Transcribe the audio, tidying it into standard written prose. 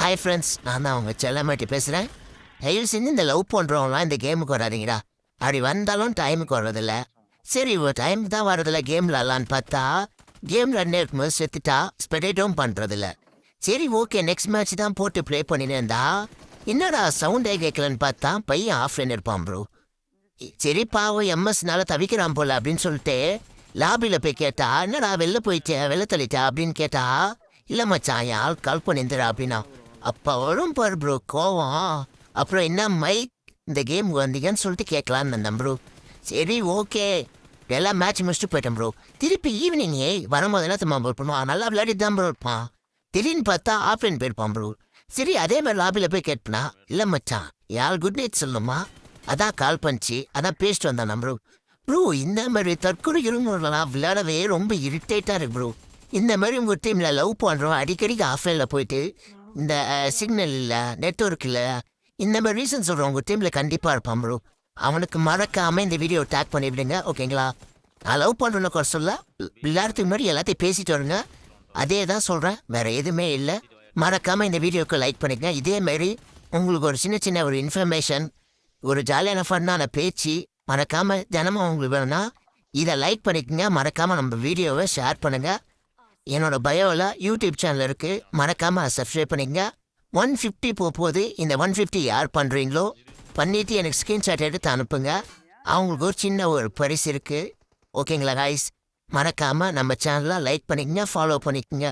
Hi friends, நான் தான் அவங்க செல்லமாட்டி பேசுகிறேன். தயவு செஞ்சு இந்த லவ் பண்ணுறவங்களாம் இந்த கேமுக்கு வராதிங்கடா. அப்படி வந்தாலும் டைமுக்கு வர்றதில்ல. சரி, ஒரு டைமுக்கு தான் வர்றதில்ல கேம் விளாட்லான்னு பார்த்தா கேம் ரன்னே இருக்கும்போது செத்துட்டா ஸ்பெடேட்டும் பண்ணுறதில்ல. சரி, ஓகே, நெக்ஸ்ட் மேட்ச் தான் போட்டு ப்ளே பண்ணினே இருந்தா என்னடா சவுண்டே கேட்கலன்னு பார்த்தா பையன் ஆஃப்லைன் இருப்பான் ப்ரோ. சரி, பாவம் எம்எஸ்னால தவிக்கிறான் போல அப்படின்னு சொல்லிட்டு லாபியில் போய் கேட்டா, என்னடா வெளில போயிட்டேன் வெளில தள்ளிட்டா அப்படின்னு கேட்டா, இல்லை மச்சான் என் ஆள் கால் பண்ணியிருந்துடா அப்படின்னா. அப்போ வரும் பாரு ப்ரோ கோவம். அப்புறம் என்ன மைக் இந்த கேம் வந்தீங்கன்னு சொல்லிட்டு கேட்கலான்னு வந்தேன் ப்ரோ. சரி, ஓகே, எல்லாம் மேட்ச் முடிச்சுட்டு போயிட்டேன் ப்ரோ. திருப்பி ஈவினிங்கே வரும்போது என்ன தம்மா ப்ரோ பண்ணுவான், நல்லா விளையாடிட்டு தான் ப்ரோ இருப்பான். திடீர்னு பார்த்தா ஆஃப்லைன் போயிருப்பான் ப்ரோ. சரி, அதே மாதிரி லாபியில் போய் கேட்பனா, இல்லை மச்சான் யார் குட் நைட் சொல்லணுமா, அதான் கால் பண்ணிச்சு, அதான் பேசிட்டு வந்தான் ப்ரோ. ப்ரோ, இந்த மாதிரி தற்கொலை இருந்தவர்களாம் விளையாடவே ரொம்ப இரிட்டேட்டாக இருக்கு ப்ரோ. இந்த மாதிரி உங்கள் டீமில் லவ் பண்ணுறோம் அடிக்கடிக்கு ஆஃப்லைனில் போயிட்டு இந்த சிக்னல் இல்லை, நெட்ஒர்க் இல்லை, இந்த மாதிரி ரீசன் சொல்கிறோம் உங்கள் டீமில் கண்டிப்பாக இருப்பான் ப்ரோ. அவனுக்கு மறக்காமல் இந்த வீடியோ டேக் பண்ணிவிடுங்க, ஓகேங்களா? நான் லவ் பண்ணுறேன்னு கூட சொல்ல, விளையாடுறதுக்கு முன்னாடி எல்லாத்தையும் பேசிட்டு வருங்க. அதே தான் சொல்கிறேன், வேறு எதுவுமே இல்லை. மறக்காமல் இந்த வீடியோவுக்கு லைக் பண்ணிக்கங்க. இதேமாரி உங்களுக்கு ஒரு சின்ன சின்ன ஒரு இன்ஃபர்மேஷன், ஒரு ஜாலியான ஃபன்னான பேச்சு மறக்காமல் தினமும் உங்களுக்கு வேணும்னா இதை லைக் பண்ணிக்கங்க. மறக்காமல் நம்ம வீடியோவை ஷேர் பண்ணுங்கள். என்னோட பயோவில் யூடியூப் சேனல் இருக்குது, மறக்காமல் சப்ஸ்கிரைப் பண்ணிக்கங்க. 150 போகுது. இந்த 150 யார் பண்ணுறீங்களோ பண்ணிவிட்டு எனக்கு ஸ்க்ரீன்ஷாட் எடுத்து அனுப்புங்க. அவங்களுக்கு ஒரு சின்ன ஒரு பரிசு இருக்குது, ஓகேங்களா காய்ஸ்? மறக்காமல் நம்ம சேனலை லைக் பண்ணிக்கங்க, ஃபாலோ பண்ணிக்கங்க.